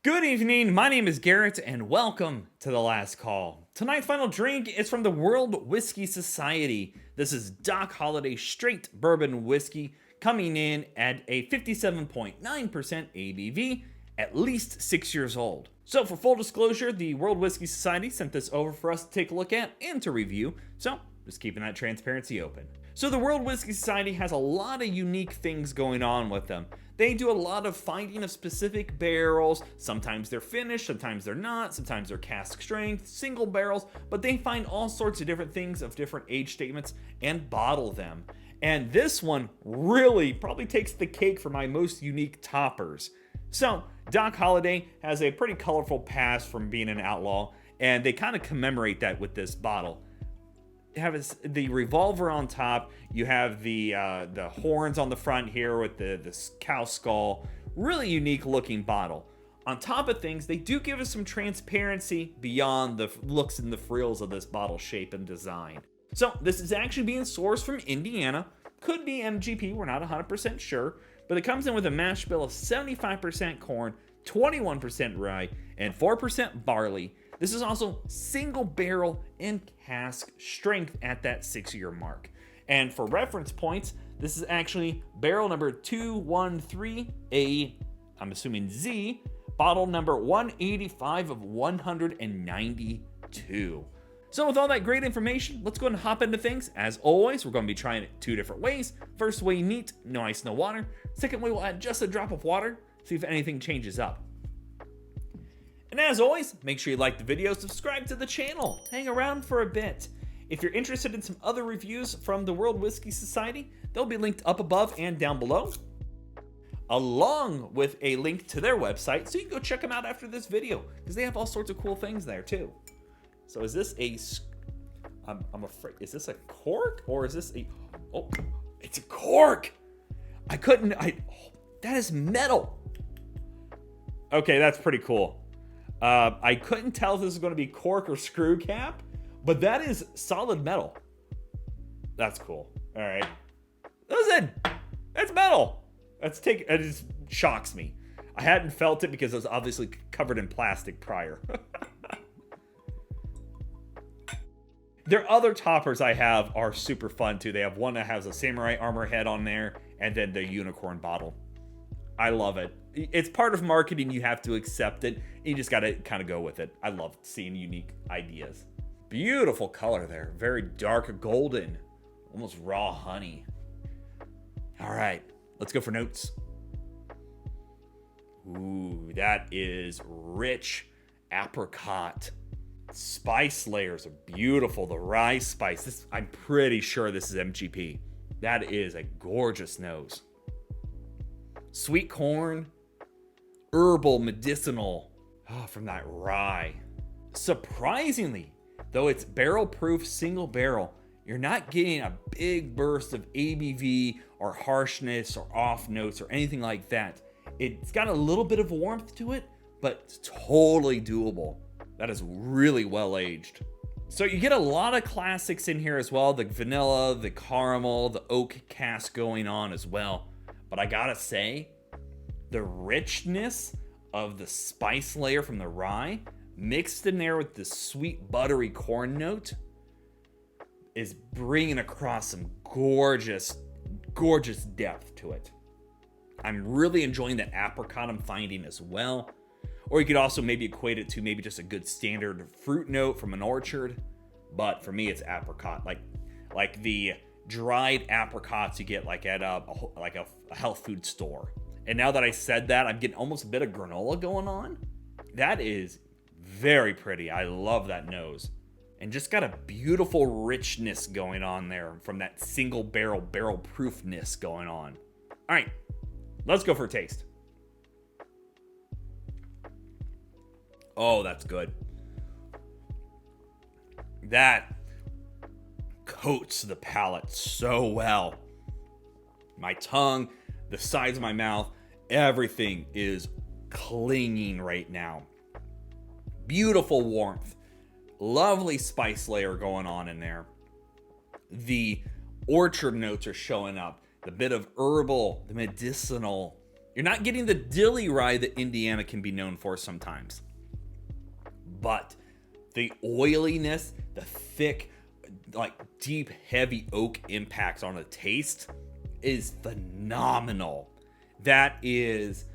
Good evening, my name is Garrett, and welcome to The Last Call. Tonight's final drink is from the World Whiskey Society. This is Doc Holliday Straight Bourbon Whiskey, coming in at a 57.9% ABV, at least 6 years old. So for full disclosure, the World Whiskey Society sent this over for us to take a look at and to review, so just keeping that transparency open. So the World Whiskey Society has a lot of unique things going on with them. They do a lot of finding of specific barrels. Sometimes they're finished, sometimes they're not, sometimes they're cask strength, single barrels, but they find all sorts of different things of different age statements and bottle them. And this one really probably takes the cake for my most unique toppers. So Doc Holliday has a pretty colorful past from being an outlaw, and they kind of commemorate that with this bottle. You have the revolver on top, you have the horns on the front here with the cow skull. Really unique looking bottle. On top of things, they do give us some transparency beyond the looks and the frills of this bottle shape and design. So this is actually being sourced from Indiana. Could be MGP, we're not 100% sure, but it comes in with a mash bill of 75% corn, 21% rye, and 4% barley. This is also single barrel and cask strength at that 6-year mark. And for reference points, this is actually barrel number 213A, I'm assuming Z, bottle number 185 of 192. So with all that great information, let's go ahead and hop into things. As always, we're going to be trying it 2 different ways. First way, neat, no ice, no water. Second way, we'll add just a drop of water, see if anything changes up. And as always, make sure you like the video, subscribe to the channel, hang around for a bit. If you're interested in some other reviews from the World Whiskey Society, they'll be linked up above and down below, along with a link to their website, so you can go check them out after this video, because they have all sorts of cool things there too. So is this a, I'm afraid, is this a cork, or is this a, oh, it's a cork! That is metal! Okay, that's pretty cool. I couldn't tell if this is going to be cork or screw cap, but that is solid metal. That's cool. All right. Listen, that's metal. It just shocks me. I hadn't felt it because it was obviously covered in plastic prior. Their other toppers I have are super fun too. They have one that has a samurai armor head on there, and then the unicorn bottle. I love it. It's part of marketing. You have to accept it. You just got to kind of go with it. I love seeing unique ideas. Beautiful color there. Very dark golden. Almost raw honey. All right. Let's go for notes. Ooh, that is rich apricot. Spice layers are beautiful. The rye spice. I'm pretty sure this is MGP. That is a gorgeous nose. Sweet corn, herbal, medicinal, from that rye. Surprisingly, though it's barrel proof, single barrel, you're not getting a big burst of ABV or harshness or off notes or anything like that. It's got a little bit of warmth to it, but it's totally doable. That is really well aged. So you get a lot of classics in here as well. The vanilla, the caramel, the oak cask going on as well. But I gotta say, the richness of the spice layer from the rye mixed in there with the sweet buttery corn note is bringing across some gorgeous, gorgeous depth to it. I'm really enjoying that apricot I'm finding as well. Or you could also maybe equate it to maybe just a good standard fruit note from an orchard. But for me, it's apricot, like the dried apricots you get like at a health food store. And now that I said that, I'm getting almost a bit of granola going on. That is very pretty. I love that nose. And just got a beautiful richness going on there from that single barrel proofness going on. All right, let's go for a taste. Oh, that's good. That coats the palate so well. My tongue, the sides of my mouth, everything is clinging right now. Beautiful warmth. Lovely spice layer going on in there. The orchard notes are showing up. The bit of herbal, the medicinal You're not getting the dilly rye that Indiana can be known for sometimes. But the oiliness, the thick, like deep, heavy oak impact on the taste is phenomenal. That is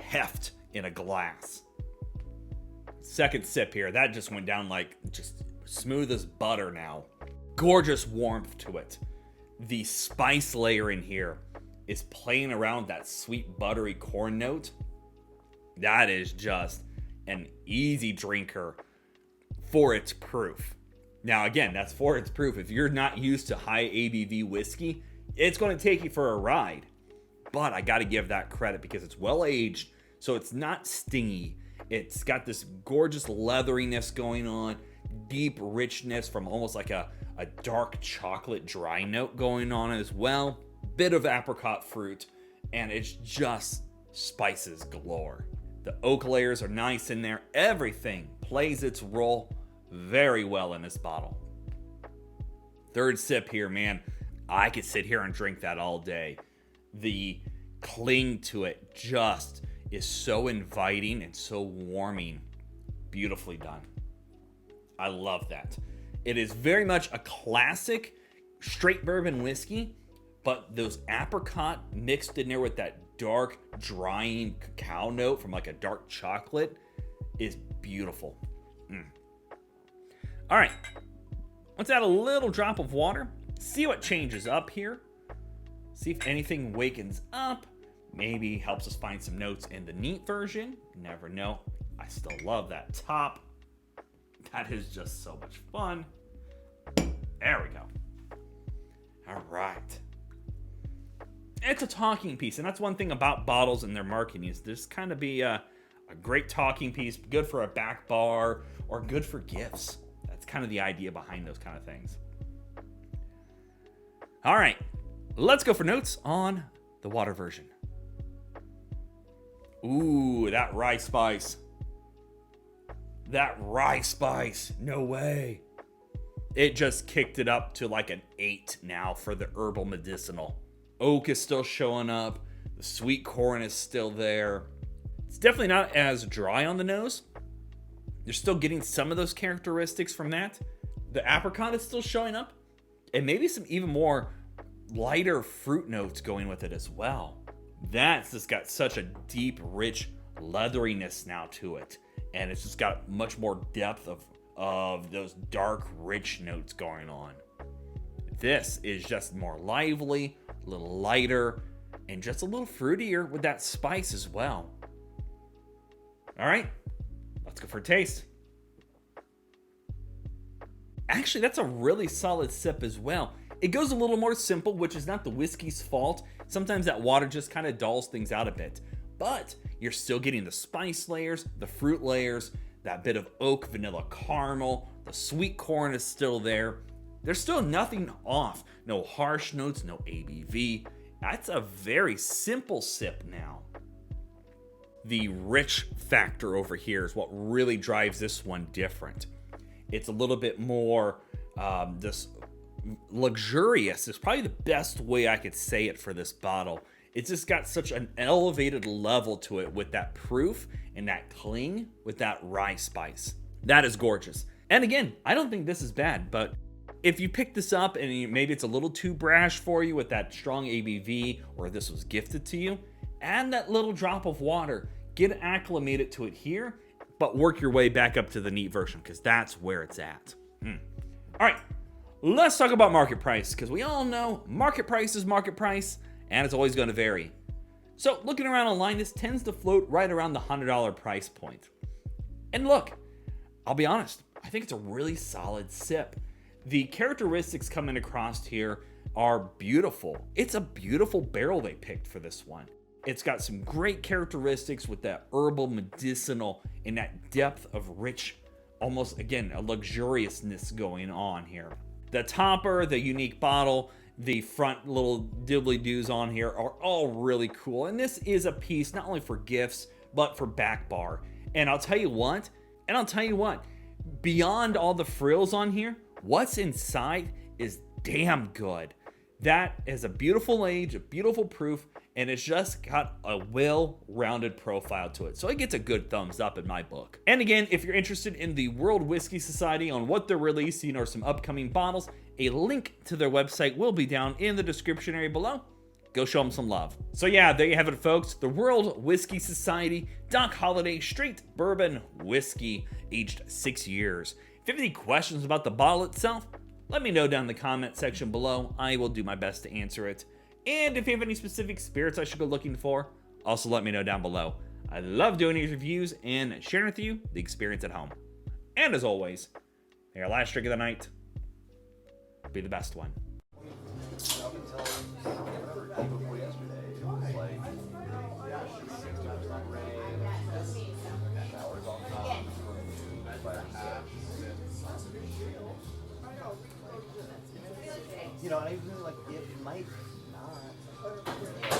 heft in a glass. Second sip here, that just went down like just smooth as butter now. Gorgeous warmth to it. The spice layer in here is playing around that sweet buttery corn note. That is just an easy drinker for its proof. Now again, that's for its proof. If you're not used to high ABV whiskey, it's going to take you for a ride. But I got to give that credit because it's well aged, so it's not stingy. It's got this gorgeous leatheriness going on, deep richness from almost like a dark chocolate dry note going on as well. Bit of apricot fruit, and it's just spices galore. The oak layers are nice in there. Everything plays its role very well in this bottle. Third sip here, man. I could sit here and drink that all day. The cling to it just is so inviting and so warming. Beautifully done. I love that. It is very much a classic straight bourbon whiskey, but those apricot mixed in there with that dark, drying cacao note from like a dark chocolate is beautiful. All right, let's add a little drop of water. See what changes up here. See if anything wakens up. Maybe helps us find some notes in the neat version. Never know. I still love that top. That is just so much fun. There we go. All right. It's a talking piece, and that's one thing about bottles and their marketing is this kind of be a great talking piece, good for a back bar or good for gifts. That's kind of the idea behind those kind of things. All right, let's go for notes on the water version. Ooh, that rye spice. That rye spice, no way. It just kicked it up to like an 8 now for the herbal medicinal. Oak is still showing up. The sweet corn is still there. It's definitely not as dry on the nose. You're still getting some of those characteristics from that. The apricot is still showing up. And maybe some even more lighter fruit notes going with it as well. That's just got such a deep, rich leatheriness now to it. And it's just got much more depth of those dark, rich notes going on. This is just more lively, a little lighter, and just a little fruitier with that spice as well. All right, let's go for a taste. Actually, that's a really solid sip as well. It goes a little more simple, which is not the whiskey's fault. Sometimes that water just kind of dulls things out a bit. But you're still getting the spice layers, the fruit layers, that bit of oak, vanilla caramel, the sweet corn is still there. There's still nothing off. No harsh notes, no ABV. That's a very simple sip now. The rich factor over here is what really drives this one different. It's a little bit more this luxurious is probably the best way I could say it for this bottle. It's just got such an elevated level to it with that proof and that cling with that rye spice. That is gorgeous. And again, I don't think this is bad, but if you pick this up and maybe it's a little too brash for you with that strong ABV, or this was gifted to you, add that little drop of water, get acclimated to it here, but work your way back up to the neat version because that's where it's at. All right, let's talk about market price because we all know market price is market price and it's always going to vary. So looking around online, this tends to float right around the $100 price point. And look, I'll be honest, I think it's a really solid sip. The characteristics coming across here are beautiful. It's a beautiful barrel they picked for this one. It's got some great characteristics with that herbal medicinal and that depth of rich, almost again, a luxuriousness going on here. The topper, the unique bottle, the front little dibbly-doos on here are all really cool. And this is a piece not only for gifts, but for back bar. And I'll tell you what, beyond all the frills on here, what's inside is damn good. That is a beautiful age, a beautiful proof, and it's just got a well-rounded profile to it. So it gets a good thumbs up in my book. And again, if you're interested in the World Whiskey Society, on what they're releasing or some upcoming bottles, a link to their website will be down in the description area below. Go show them some love. So yeah, there you have it, folks. The World Whiskey Society Doc Holliday Straight Bourbon Whiskey, aged 6 years. If you have any questions about the bottle itself, let me know down in the comment section below. I will do my best to answer it. And if you have any specific spirits I should go looking for, also let me know down below. I love doing these reviews and sharing with you the experience at home. And as always, may your last drink of the night be the best one. You know, and I really like it might not.